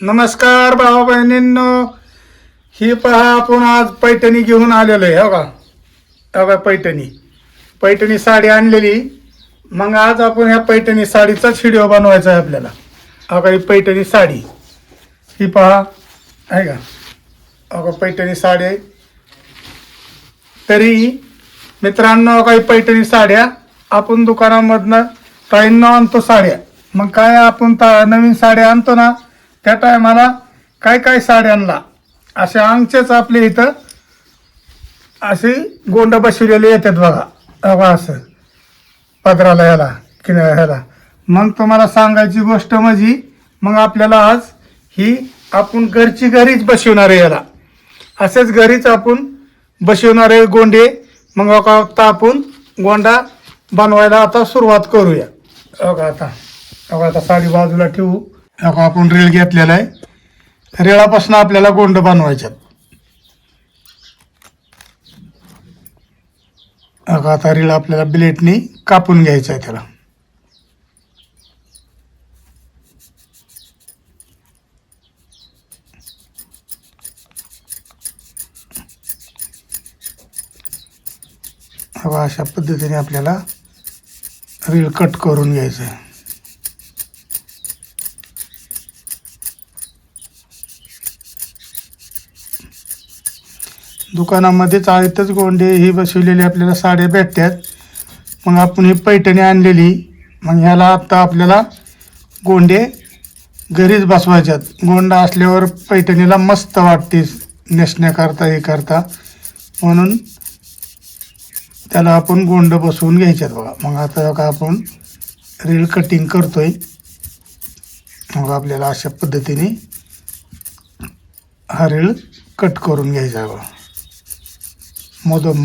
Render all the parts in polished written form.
नमस्कार भावा बहिणींनो. ही पहा, आपण आज पैठणी घेऊन आलेलो आहे. हो का, हो का, पैठणी साडी आणलेली. मग आज आपण ह्या पैठणी साडीचाच व्हिडिओ बनवायचा आहे आपल्याला. हो का, ही पैठणी साडी ही पहा आहे का. हो का, पैठणी साडी आहे. तरी मित्रांनो, काही पैठणी साड्या आपण दुकानामधनं काहींना आणतो साड्या. मग काय आपण नवीन साड्या आणतो ना, त्या टायमाला काय साड्यांना असे अंगचेच आपले इथं असे गोंड बसवलेले येतात बघा. बघा असं पदराला ह्याला ह्याला. मग तुम्हाला सांगायची गोष्ट म्हणजे मग आपल्याला आज ही आपण घरीच बसवणार आहे. याला असेच घरीच आपण बसवणार आहे गोंडे. मग आता आपण गोंडा बनवायला आता सुरुवात करूया. आता साडी बाजूला ठेवू. आपण रेळ घेतलेला आहे. रेळापासून आपल्याला गोंड बनवायच्यात. आता रेळ आपल्याला ब्लेडनी कापून घ्यायचं आहे त्याला. अशा पद्धतीने आपल्याला रेळ कट करून घ्यायचं आहे. दुकानामध्ये चाळीतच गोंडे ही बसवलेली आपल्याला साड्या भेटतात. मग आपण ही पैठणी आणलेली. मग ह्याला आता आपल्याला गोंडे घरीच बसवायच्यात. गोंडा असल्यावर पैठणीला मस्त वाटते नेसण्याकरता हे करता, म्हणून त्याला आपण गोंड बसवून घ्यायच्यात बघा. मग आता का आपण रील कटिंग करतोय. मग आपल्याला अशा पद्धतीने हा रीळ कट करून घ्यायचा बघा.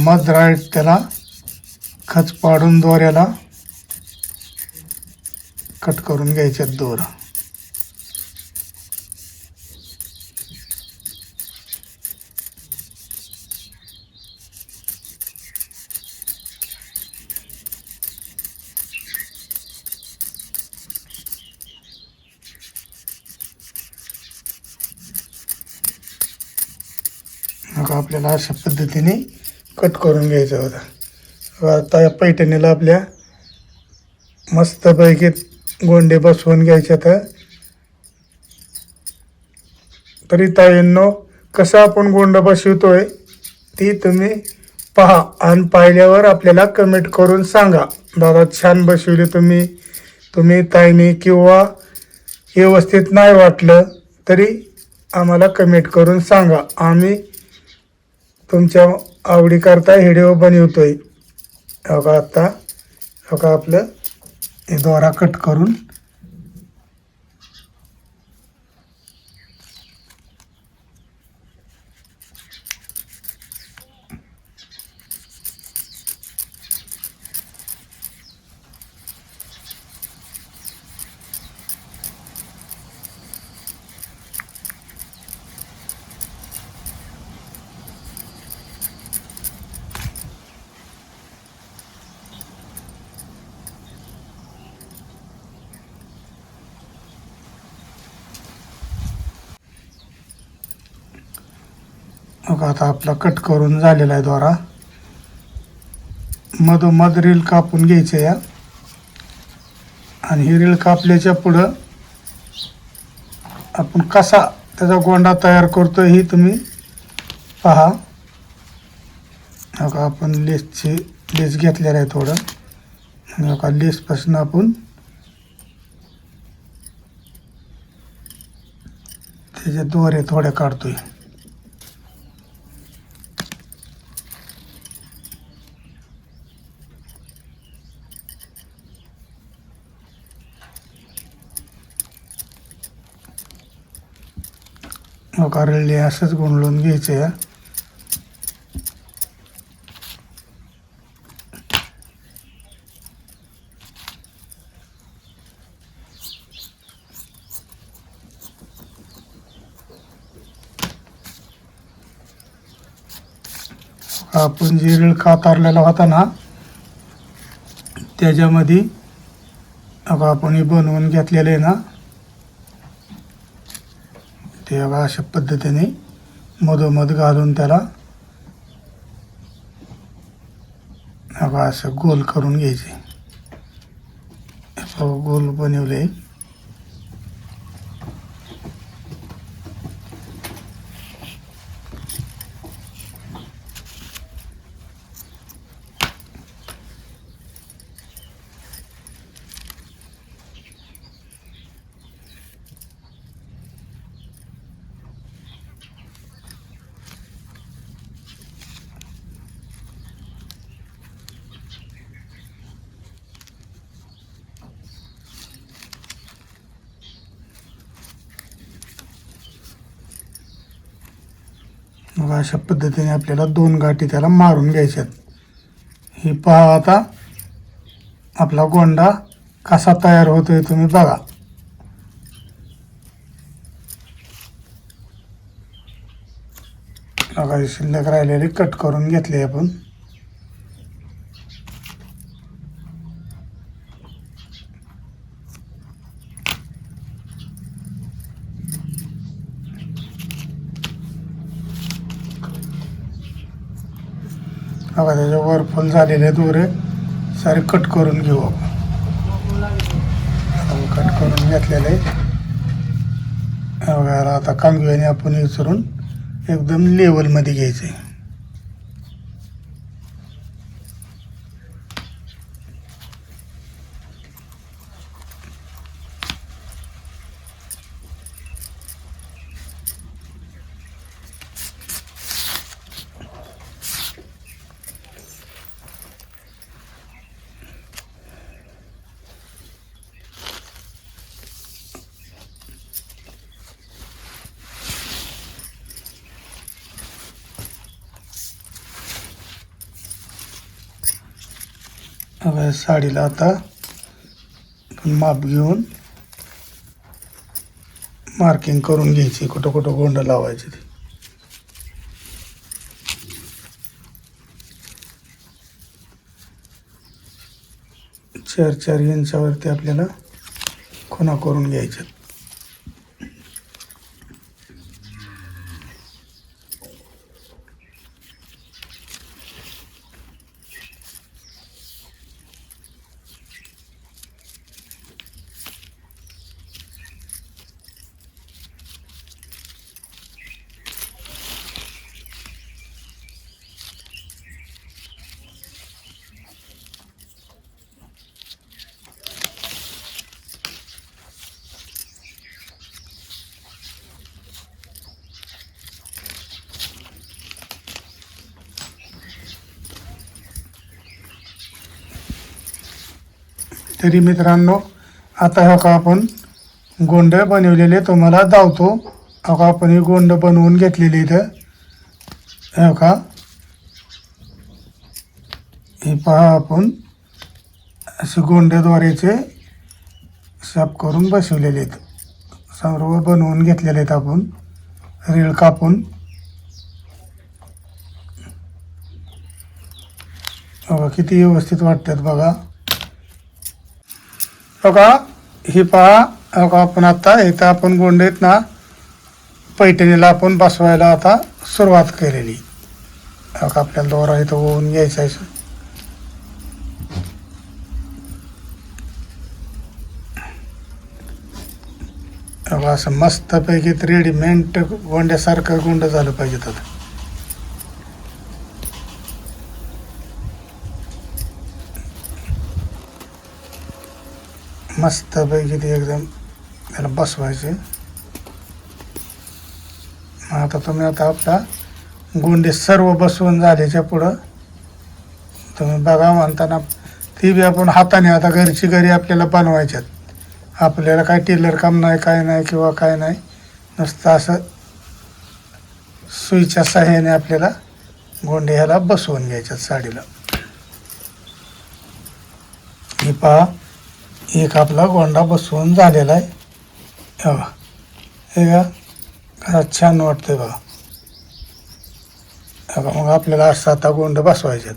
मध राईट त्याला खच पाडून दोऱ्याला कट करून घ्यायच्यात दोरा. मग आपल्याला अशा पद्धतीने कट करून घ्यायचं होता. आता या पैठणीला आपल्या मस्तपैकी गोंडे बसवून घ्यायचे. तरी ताईंनो, कसं आपण गोंड बसवतोय ती तुम्ही पहा आणि पाहिल्यावर आपल्याला कमेंट करून सांगा. दादा छान बसवली तुम्ही ताईने, किंवा व्यवस्थित नाही वाटलं तरी आम्हाला कमेंट करून सांगा. आम्ही तुमच्या आवडीकरता व्हिडिओ बनवतोय. आता आपलं हे दोरा कट करून आता आपला कट करून झालेला आहे दोरा. मधोमध रील कापून घ्यायचं या. आणि ही रील कापल्याच्या पुढं आपण कसा त्याचा गोंडा तयार करतो ही तुम्ही पहा. आपण लेस घेतलेला आहे थोडं. आणि लेसपासून आपण त्याचे दोरे थोडे काढतोय. कारले असंच गुंडळून घ्यायचं आहे. आपण जी रीळ कातारलेला होता ना, त्याच्यामध्ये आपण हे बनवून घेतलेलं आहे ना, ते बघा अशा पद्धतीने मधोमध घालून त्याला बघा असं गोल करून घ्यायचे. गोल बनवले. मग अशा पद्धतीने आपल्याला 2 गाठी त्याला मारून घ्यायच्यात. ही पहा आता आपला गोंडा कसा तयार होतोय तुम्ही बघा. बघा शिल्लक राहिलेली कट करून घेतली आपण. बघा त्याच्यावर फुल झालेले दोरे सारे कट करून घेऊ आपण. कट करून घेतलेले बघा. आता कांगव्याने आपण विचारून एकदम लेवलमध्ये घ्यायचे. आता साडीला आता माप घेऊन मार्किंग करून घ्यायची, कुठं कुठं गोंड लावायचे ते. चार 4 इंचावरती आपल्याला खुणा करून घ्यायच्या. तरी मित्रांनो आता हो का आपण गोंड बनवलेले तुम्हाला दावतो. हो का आपण ही गोंड बनवून घेतलेली इथं. हो का हे पहा आपण असे गोंड्याद्वारेचे साफ करून बसवलेले आहेत. सर्व बनवून घेतलेले आहेत आपण रीळ कापून. बघा किती व्यवस्थित वाटतात बघा. बघा ही पहा. बघा आपण आता इथं आपण गोंडीत ना पैठणीला आपण बसवायला आता सुरुवात केलेली. बघा आपल्याला दोरा इथं होऊन घ्यायचा आहे. बघा असं मस्तपैकी रेडीमेड गोंड्यासारखं गोंड झालं पाहिजे. आता मस्तपैकी ते एकदम त्याला बसवायचे. आता तुम्ही आता आपला गोंडे सर्व बसवून झाल्याच्या पुढं तुम्ही बघा. म्हणताना ती बी आपण हाताने आता घरची घरी आपल्याला बनवायच्यात. आपल्याला काय टेलर काम नाही, काय नाही किंवा काय नाही. नुसतं असं सुईच्या साह्याने आपल्याला गोंडे ह्याला बसवून घ्यायच्यात साडीला. हे पहा एक आपला गोंडा बसवून झालेला आहे. बघा हे का छान वाटतंय बघा. मग आपल्याला असं आता गोंड बसवायच्यात.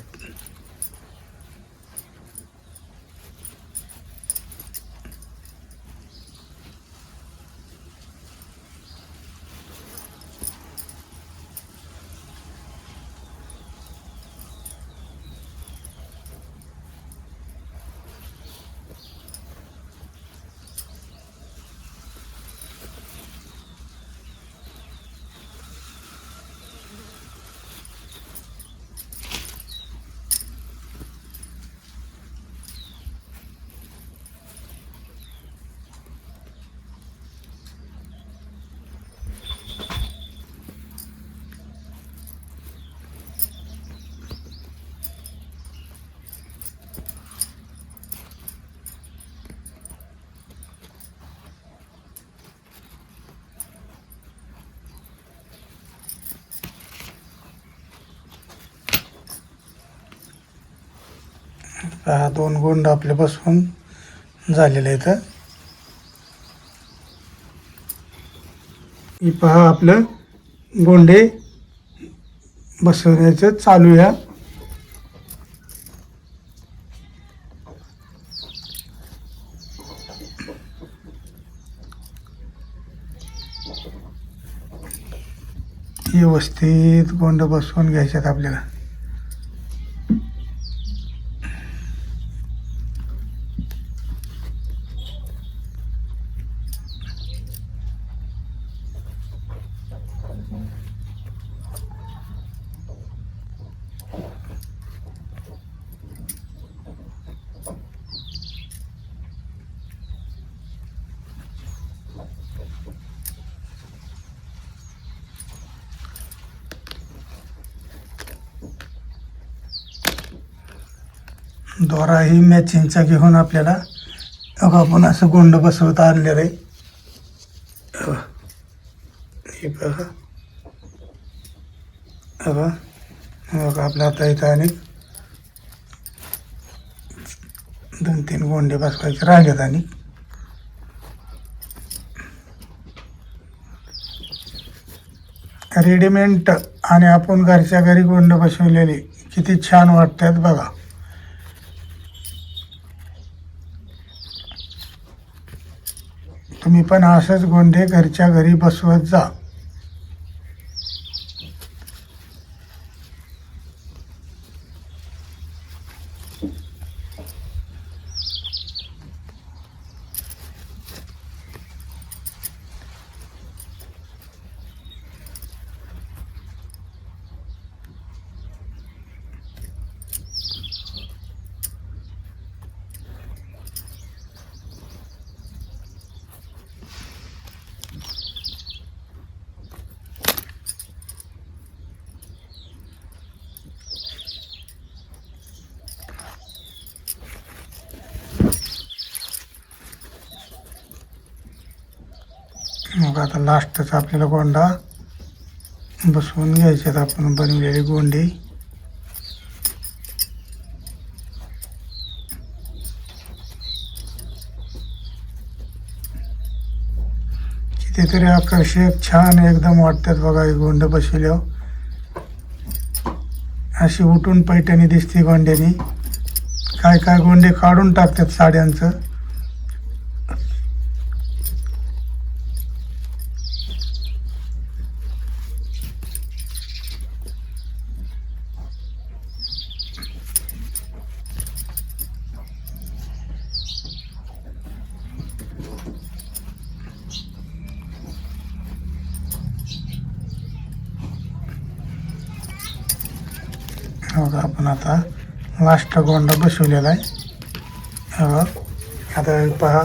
पहा 2 गोंड आपले बसवून झालेले आहेत. ही पहा आपलं गोंडे बसवण्याचं चालू आहे. व्यवस्थित गोंड बसवून घ्यायच्यात आपल्याला. दोरा ही मॅचिंगचा घेऊन आपल्याला आपण असं गोंड बसवत आणलेलं आहे. हे बघा आपल्या आता इथं आणि 2-3 गोंडे बसवायचे राहिलेत. आणि रेडीमेड आणि आपण घरच्या घरी गोंड बसवलेले किती छान वाटतात बघा. तुम्ही पण असंच गोंडे घरच्या घरी बसवत जा. मग आता लास्टचा आपल्याला गोंडा बसवून घ्यायचे आपण बनवलेली गोंडी. कितीतरी आकर्षक छान एकदम वाटतात बघा. ही गोंड बसवल्यावर अशी उठून पैठणी दिसते गोंड्यानी. काय काय गोंडे काढून टाकतात साड्यांचं. आपण आता लास्ट गोंडा बसवलेला आहे. आता पहा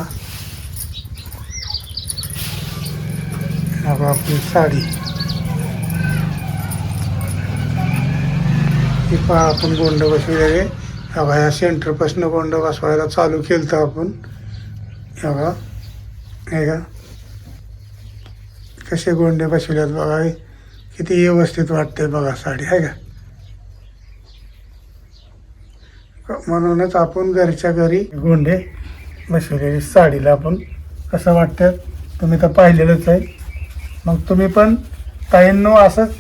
आपली साडी. ही पहा आपण गोंड बसवलेले. ह्या सेंटरपासून गोंड बसवायला चालू केलं तर आपण हे का कसे गोंडे बसवल्यात बघा. किती व्यवस्थित वाटते बघा साडी आहे का. म्हणूनच आपण घरच्या घरी गोंडे बसवलेली साडीला आपण कसं वाटतं तुम्ही तर पाहिलेलंच आहे. मग तुम्ही पण ताईंनो असंच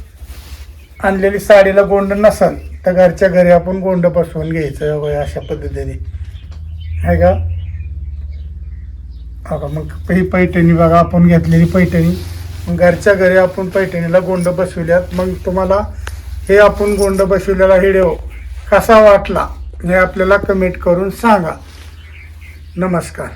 आणलेली साडीला गोंड नसाल तर घरच्या घरी आपण गोंड बसवून घ्यायचं अशा पद्धतीने आहे का. मग ही पैठणी बघा आपण घेतलेली पैठणी. मग घरच्या घरी आपण पैठणीला गोंड बसवल्यात. मग तुम्हाला हे आपण गोंड बसवलेला व्हिडिओ कसा वाटला हे आपल्याला कमेंट करून सांगा. नमस्कार.